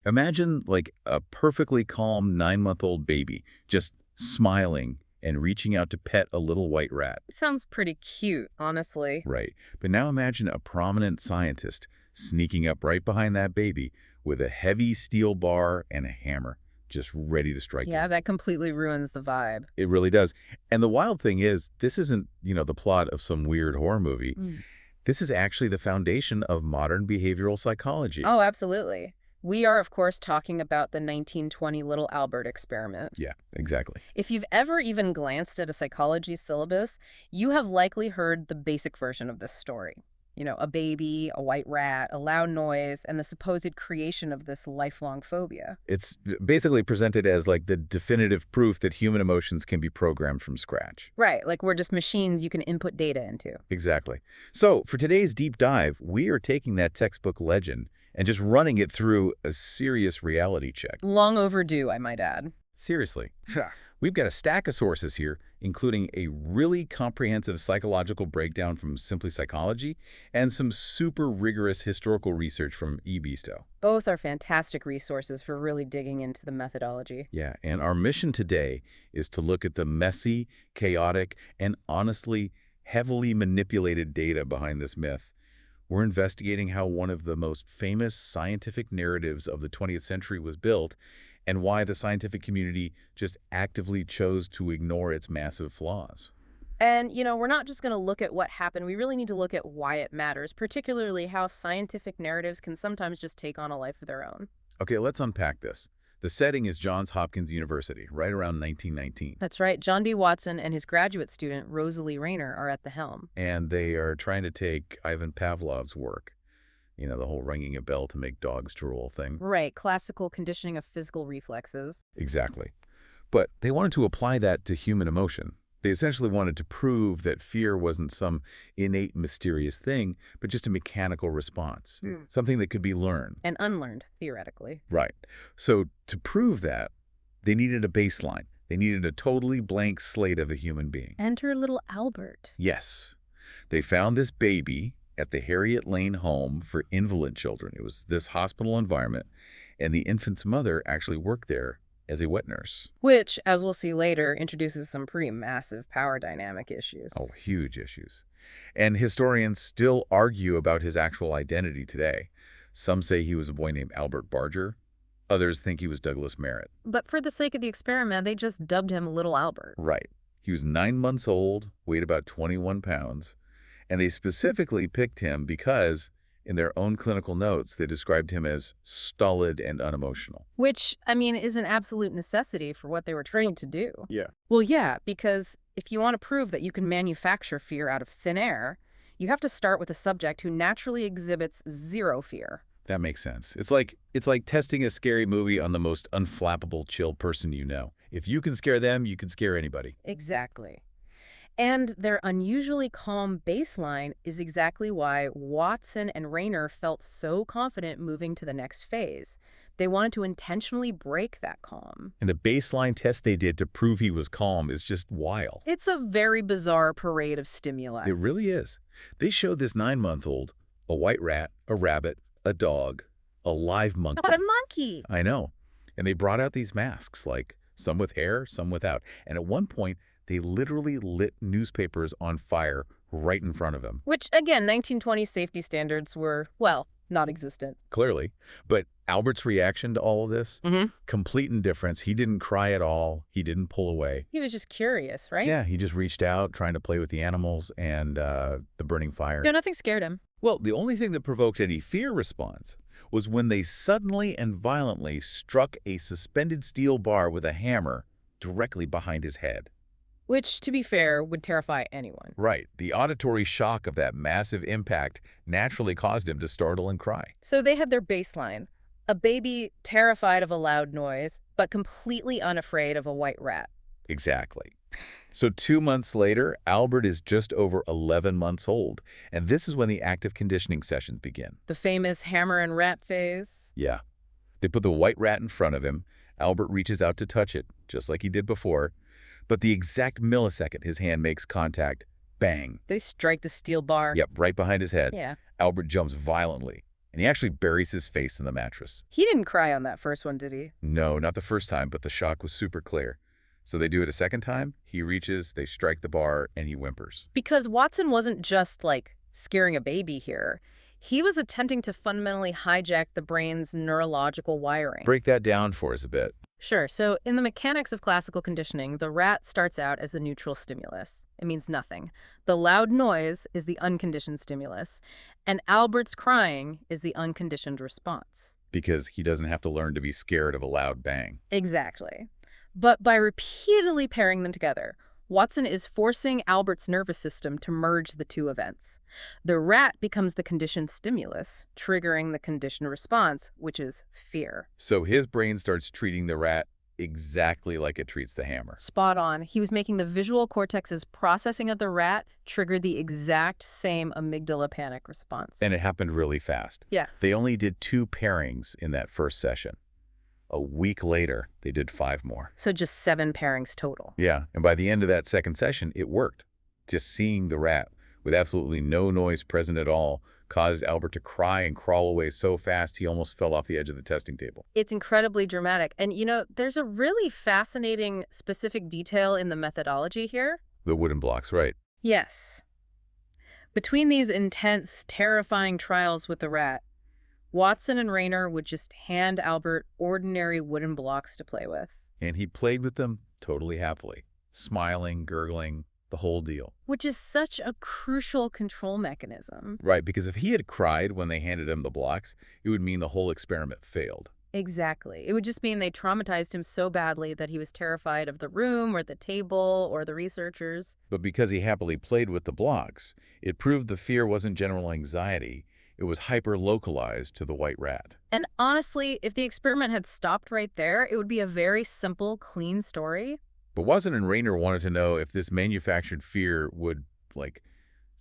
Imagine like a perfectly calm 9-month-old baby, just smiling and reaching out to pet a little white rat. Sounds pretty cute, honestly. Right. But now imagine a prominent scientist sneaking up right behind that baby with a heavy steel bar and a hammer, just ready to strike Yeah, him. that completely ruins the vibe. It really does. And the wild thing is, this isn't, the plot of some weird horror movie. Mm. This is actually the foundation of modern behavioral psychology. Oh, absolutely. We are, of course, talking about the 1920 Little Albert experiment. Yeah, exactly. If you've ever even glanced at a psychology syllabus, you have likely heard the basic version of this story. You know, a baby, a white rat, a loud noise, and the supposed creation of this lifelong phobia. It's basically presented as like the definitive proof that human emotions can be programmed from scratch. Right, like we're just machines you can input data into. Exactly. So for today's deep dive, we are taking that textbook legend and just running it through a serious reality check. Long overdue, I might add. Seriously. We've got a stack of sources here, including a really comprehensive psychological breakdown from Simply Psychology and some super rigorous historical research from eBisto. Both are fantastic resources for really digging into the methodology. Yeah, and our mission today is to look at the messy, chaotic, and honestly heavily manipulated data behind this myth. We're investigating how one of the most famous scientific narratives of the 20th century was built and why the scientific community just actively chose to ignore its massive flaws. And, we're not just going to look at what happened. We really need to look at why it matters, particularly how scientific narratives can sometimes just take on a life of their own. Okay, let's unpack this. The setting is Johns Hopkins University, right around 1919. That's right. John B. Watson and his graduate student, Rosalie Rayner, are at the helm. And they are trying to take Ivan Pavlov's work, the whole ringing a bell to make dogs drool thing. Right. Classical conditioning of physical reflexes. Exactly. But they wanted to apply that to human emotion. They essentially wanted to prove that fear wasn't some innate, mysterious thing, but just a mechanical response, something that could be learned. And unlearned, theoretically. Right. So to prove that, they needed a baseline. They needed a totally blank slate of a human being. Enter little Albert. Yes. They found this baby at the Harriet Lane Home for Invalid Children. It was this hospital environment, and the infant's mother actually worked there as a wet nurse. Which, as we'll see later, introduces some pretty massive power dynamic issues. Oh, huge issues. And historians still argue about his actual identity today. Some say he was a boy named Albert Barger. Others think he was Douglas Merritt. But for the sake of the experiment, they just dubbed him Little Albert. Right. He was 9 months old, weighed about 21 pounds, and they specifically picked him because, in their own clinical notes, they described him as stolid and unemotional. Which, is an absolute necessity for what they were trying to do. Yeah. Well, yeah, because if you want to prove that you can manufacture fear out of thin air, you have to start with a subject who naturally exhibits zero fear. That makes sense. It's like testing a scary movie on the most unflappable, chill person you know. If you can scare them, you can scare anybody. Exactly. And their unusually calm baseline is exactly why Watson and Rayner felt so confident moving to the next phase. They wanted to intentionally break that calm. And the baseline test they did to prove he was calm is just wild. It's a very bizarre parade of stimuli. It really is. They showed this 9-month-old a white rat, a rabbit, a dog, a live monkey. But a monkey! I know. And they brought out these masks, like some with hair, some without. And at one point, they literally lit newspapers on fire right in front of him. Which, again, 1920 safety standards were, well, not existent. Clearly. But Albert's reaction to all of this, complete indifference. He didn't cry at all. He didn't pull away. He was just curious, right? Yeah, he just reached out, trying to play with the animals and the burning fire. Yeah, nothing scared him. Well, the only thing that provoked any fear response was when they suddenly and violently struck a suspended steel bar with a hammer directly behind his head. Which, to be fair, would terrify anyone. Right. The auditory shock of that massive impact naturally caused him to startle and cry. So they had their baseline. A baby terrified of a loud noise, but completely unafraid of a white rat. Exactly. So 2 months later, Albert is just over 11 months old, and this is when the active conditioning sessions begin. The famous hammer and rat phase. Yeah. They put the white rat in front of him. Albert reaches out to touch it, just like he did before. But the exact millisecond his hand makes contact, bang. They strike the steel bar. Yep, right behind his head. Yeah. Albert jumps violently, and he actually buries his face in the mattress. He didn't cry on that first one, did he? No, not the first time, but the shock was super clear. So they do it a second time. He reaches, they strike the bar, and he whimpers. Because Watson wasn't just, like, scaring a baby here. He was attempting to fundamentally hijack the brain's neurological wiring. Break that down for us a bit. Sure. So in the mechanics of classical conditioning, the rat starts out as the neutral stimulus. It means nothing. The loud noise is the unconditioned stimulus, and Albert's crying is the unconditioned response. Because he doesn't have to learn to be scared of a loud bang. Exactly. But by repeatedly pairing them together, Watson is forcing Albert's nervous system to merge the two events. The rat becomes the conditioned stimulus, triggering the conditioned response, which is fear. So his brain starts treating the rat exactly like it treats the hammer. Spot on. He was making the visual cortex's processing of the rat trigger the exact same amygdala panic response. And it happened really fast. Yeah. They only did 2 pairings in that first session. A week later, they did 5 more. So just 7 pairings total. Yeah, and by the end of that second session, it worked. Just seeing the rat with absolutely no noise present at all caused Albert to cry and crawl away so fast he almost fell off the edge of the testing table. It's incredibly dramatic. And, there's a really fascinating specific detail in the methodology here. The wooden blocks, right. Yes. Between these intense, terrifying trials with the rat, Watson and Rayner would just hand Albert ordinary wooden blocks to play with. And he played with them totally happily, smiling, gurgling, the whole deal. Which is such a crucial control mechanism. Right, because if he had cried when they handed him the blocks, it would mean the whole experiment failed. Exactly. It would just mean they traumatized him so badly that he was terrified of the room or the table or the researchers. But because he happily played with the blocks, it proved the fear wasn't general anxiety. It was hyper-localized to the white rat. And honestly, if the experiment had stopped right there, it would be a very simple, clean story. But Watson and Rayner wanted to know if this manufactured fear would,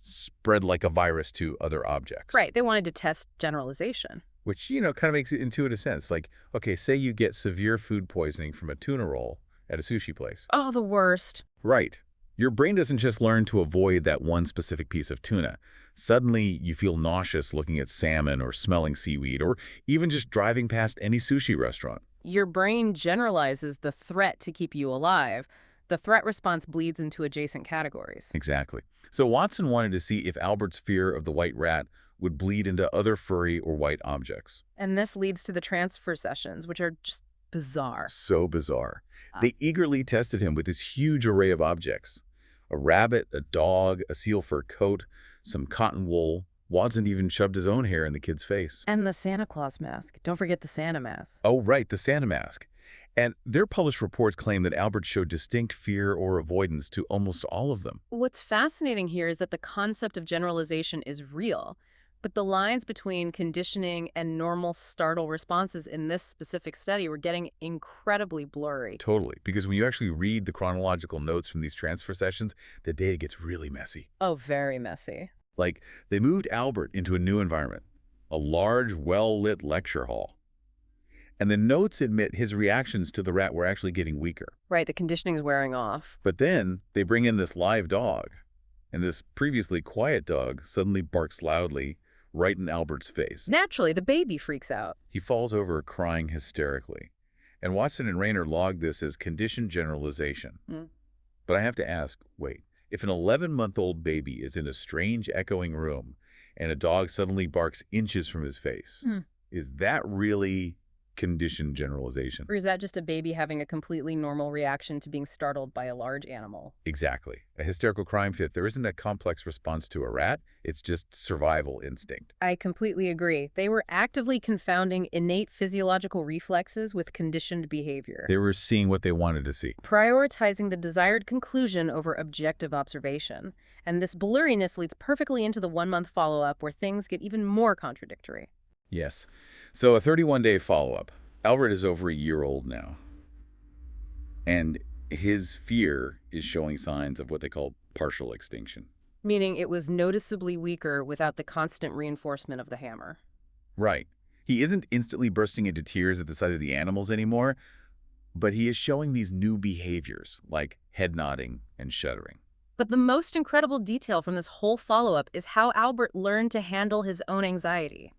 spread like a virus to other objects. Right. They wanted to test generalization. Which, kind of makes intuitive sense. Okay, say you get severe food poisoning from a tuna roll at a sushi place. Oh, the worst. Right. Your brain doesn't just learn to avoid that one specific piece of tuna. Suddenly, you feel nauseous looking at salmon or smelling seaweed or even just driving past any sushi restaurant. Your brain generalizes the threat to keep you alive. The threat response bleeds into adjacent categories. Exactly. So Watson wanted to see if Albert's fear of the white rat would bleed into other furry or white objects. And this leads to the transfer sessions, which are just bizarre. So bizarre. They eagerly tested him with this huge array of objects. A rabbit, a dog, a seal fur coat, some cotton wool. Watson even shoved his own hair in the kid's face. And the Santa Claus mask. Don't forget the Santa mask. Oh, right, the Santa mask. And their published reports claim that Albert showed distinct fear or avoidance to almost all of them. What's fascinating here is that the concept of generalization is real, but the lines between conditioning and normal startle responses in this specific study were getting incredibly blurry. Totally, because when you actually read the chronological notes from these transfer sessions, the data gets really messy. Oh, very messy. They moved Albert into a new environment, a large, well-lit lecture hall. And the notes admit his reactions to the rat were actually getting weaker. Right, the conditioning's wearing off. But then they bring in this live dog, and this previously quiet dog suddenly barks loudly right in Albert's face. Naturally, the baby freaks out. He falls over crying hysterically. And Watson and Rayner logged this as conditioned generalization. But I have to ask, wait, if an 11-month-old baby is in a strange echoing room and a dog suddenly barks inches from his face, is that really conditioned generalization? Or is that just a baby having a completely normal reaction to being startled by a large animal? Exactly. A hysterical crying fit, there isn't a complex response to a rat. It's just survival instinct. I completely agree. They were actively confounding innate physiological reflexes with conditioned behavior. They were seeing what they wanted to see. Prioritizing the desired conclusion over objective observation. And this blurriness leads perfectly into the 1-month follow-up where things get even more contradictory. Yes. So a 31-day follow-up. Albert is over a year old now. And his fear is showing signs of what they call partial extinction. Meaning it was noticeably weaker without the constant reinforcement of the hammer. Right. He isn't instantly bursting into tears at the sight of the animals anymore, but he is showing these new behaviors, like head nodding and shuddering. But the most incredible detail from this whole follow-up is how Albert learned to handle his own anxiety.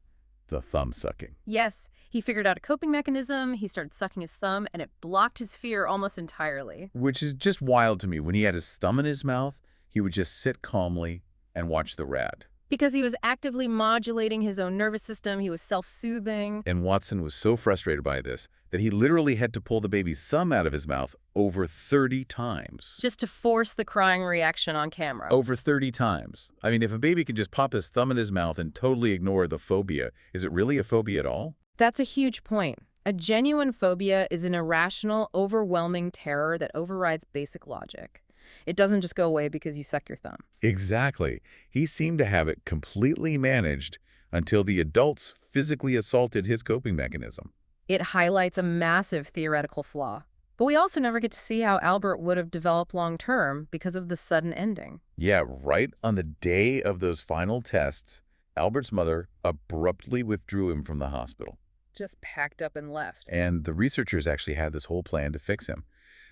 The thumb sucking. Yes, he figured out a coping mechanism, he started sucking his thumb, and it blocked his fear almost entirely. Which is just wild to me. When he had his thumb in his mouth, he would just sit calmly and watch the rat. Because he was actively modulating his own nervous system, he was self-soothing. And Watson was so frustrated by this that he literally had to pull the baby's thumb out of his mouth over 30 times. Just to force the crying reaction on camera. Over 30 times. I mean, if a baby can just pop his thumb in his mouth and totally ignore the phobia, is it really a phobia at all? That's a huge point. A genuine phobia is an irrational, overwhelming terror that overrides basic logic. It doesn't just go away because you suck your thumb. Exactly. He seemed to have it completely managed until the adults physically assaulted his coping mechanism. It highlights a massive theoretical flaw. But we also never get to see how Albert would have developed long-term because of the sudden ending. Yeah, right on the day of those final tests, Albert's mother abruptly withdrew him from the hospital. Just packed up and left. And the researchers actually had this whole plan to fix him.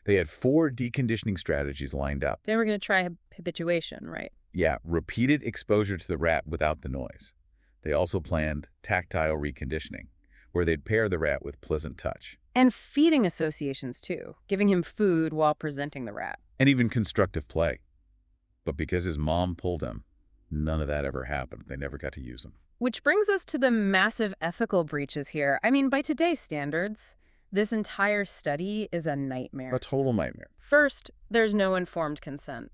They had 4 deconditioning strategies lined up. They were going to try habituation, right? Yeah, repeated exposure to the rat without the noise. They also planned tactile reconditioning, where they'd pair the rat with pleasant touch. And feeding associations, too, giving him food while presenting the rat. And even constructive play. But because his mom pulled him, none of that ever happened. They never got to use him. Which brings us to the massive ethical breaches here. I mean, by today's standards, this entire study is a nightmare. A total nightmare. First, there's no informed consent.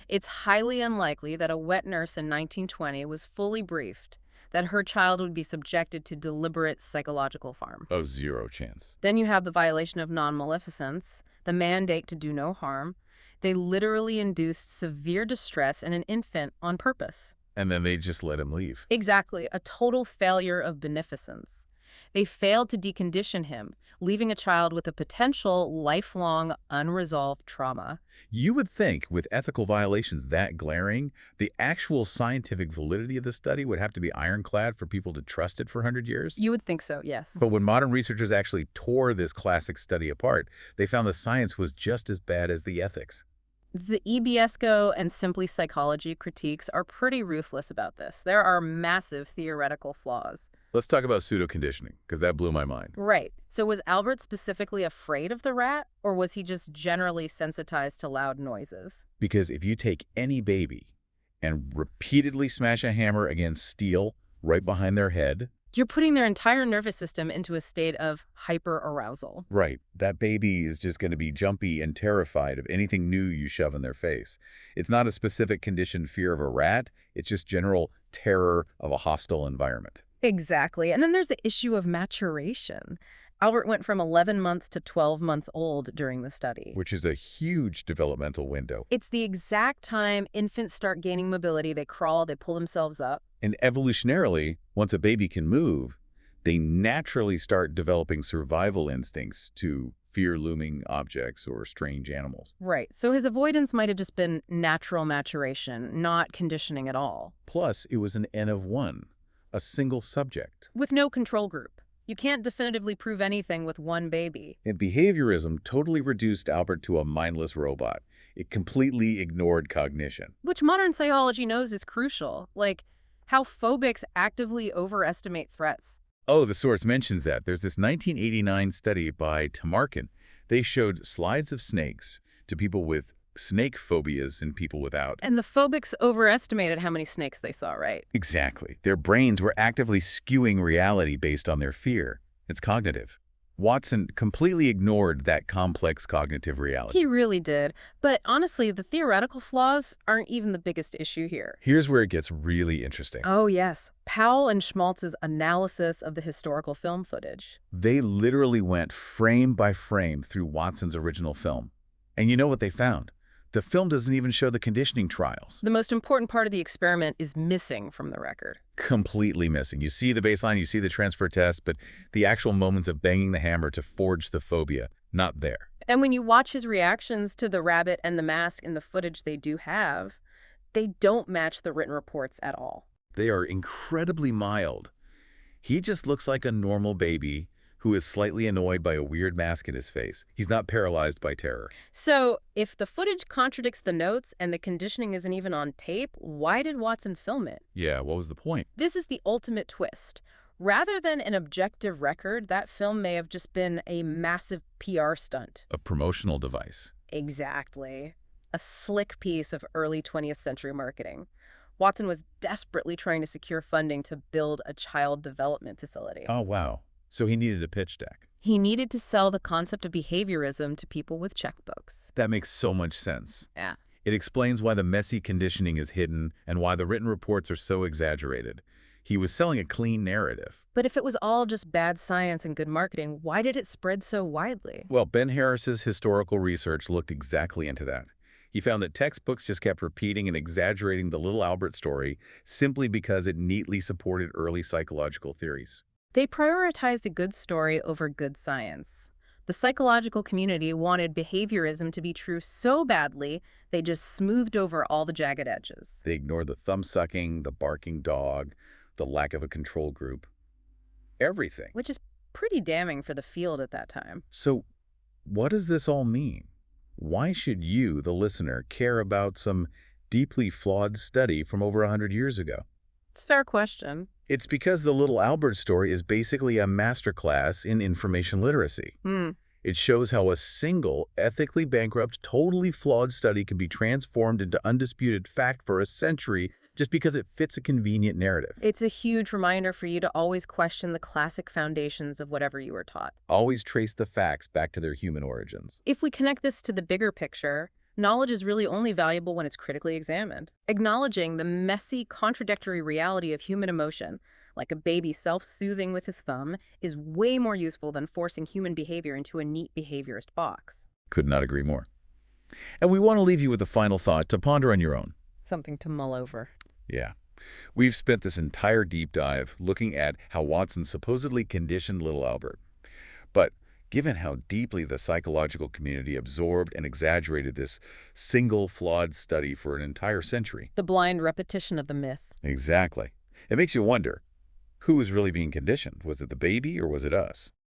It's highly unlikely that a wet nurse in 1920 was fully briefed that her child would be subjected to deliberate psychological harm. Oh, zero chance. Then you have the violation of non-maleficence, the mandate to do no harm. They literally induced severe distress in an infant on purpose. And then they just let him leave. Exactly, a total failure of beneficence. They failed to decondition him, leaving a child with a potential lifelong unresolved trauma. You would think, with ethical violations that glaring, the actual scientific validity of the study would have to be ironclad for people to trust it for 100 years. You would think so, yes. But when modern researchers actually tore this classic study apart, they found the science was just as bad as the ethics. The EBSCO and Simply Psychology critiques are pretty ruthless about this. There are massive theoretical flaws. Let's talk about pseudo-conditioning, because that blew my mind. Right. So was Albert specifically afraid of the rat, or was he just generally sensitized to loud noises? Because if you take any baby and repeatedly smash a hammer against steel right behind their head, You're putting their entire nervous system into a state of hyperarousal. right, that baby is just going to be jumpy and terrified of anything new you shove in their face. It's not a specific conditioned fear of a rat, it's just general terror of a hostile environment. Exactly. And then there's the issue of maturation. Albert went from 11 months to 12 months old during the study. Which is a huge developmental window. It's the exact time infants start gaining mobility. They crawl, they pull themselves up. And evolutionarily, once a baby can move, they naturally start developing survival instincts to fear looming objects or strange animals. Right. So his avoidance might have just been natural maturation, not conditioning at all. Plus, it was an N of 1, a single subject. With no control group. You can't definitively prove anything with one baby. And behaviorism totally reduced Albert to a mindless robot. It completely ignored cognition. Which modern psychology knows is crucial. Like, how phobics actively overestimate threats. Oh, the source mentions that. There's this 1989 study by Tamarkin. They showed slides of snakes to people with snake phobias and people without. And the phobics overestimated how many snakes they saw, right? Exactly. Their brains were actively skewing reality based on their fear. It's cognitive. Watson completely ignored that complex cognitive reality. He really did. But honestly, the theoretical flaws aren't even the biggest issue here. Here's where it gets really interesting. Oh, yes. Powell and Schmaltz's analysis of the historical film footage. They literally went frame by frame through Watson's original film. And you know what they found? The film doesn't even show the conditioning trials. The most important part of the experiment is missing from the record. Completely missing. You see the baseline, you see the transfer test, but the actual moments of banging the hammer to forge the phobia, not there. And when you watch his reactions to the rabbit and the mask in the footage they do have, they don't match the written reports at all. They are incredibly mild. He just looks like a normal baby who is slightly annoyed by a weird mask in his face. He's not paralyzed by terror. So, if the footage contradicts the notes and the conditioning isn't even on tape, why did Watson film it? Yeah, what was the point? This is the ultimate twist. Rather than an objective record, that film may have just been a massive PR stunt. A promotional device. Exactly. A slick piece of early 20th century marketing. Watson was desperately trying to secure funding to build a child development facility. Oh, wow. So he needed a pitch deck. He needed to sell the concept of behaviorism to people with checkbooks. That makes so much sense. Yeah. It explains why the messy conditioning is hidden and why the written reports are so exaggerated. He was selling a clean narrative. But if it was all just bad science and good marketing, why did it spread so widely? Well, Ben Harris's historical research looked exactly into that. He found that textbooks just kept repeating and exaggerating the little Albert story simply because it neatly supported early psychological theories. They prioritized a good story over good science. The psychological community wanted behaviorism to be true so badly, they just smoothed over all the jagged edges. They ignored the thumb-sucking, the barking dog, the lack of a control group. Everything. Which is pretty damning for the field at that time. So, what does this all mean? Why should you, the listener, care about some deeply flawed study from over 100 years ago? It's a fair question. It's because the little Albert story is basically a masterclass in information literacy. It shows how a single, ethically bankrupt, totally flawed study can be transformed into undisputed fact for a century just because it fits a convenient narrative. It's a huge reminder for you to always question the classic foundations of whatever you were taught. Always trace the facts back to their human origins. If we connect this to the bigger picture, knowledge is really only valuable when it's critically examined. Acknowledging the messy, contradictory reality of human emotion, like a baby self-soothing with his thumb, is way more useful than forcing human behavior into a neat behaviorist box. Could not agree more. And we want to leave you with a final thought to ponder on your own. Something to mull over. Yeah. We've spent this entire deep dive looking at how Watson supposedly conditioned little Albert. But given how deeply the psychological community absorbed and exaggerated this single flawed study for an entire century. The blind repetition of the myth. Exactly. It makes you wonder, who was really being conditioned? Was it the baby or was it us?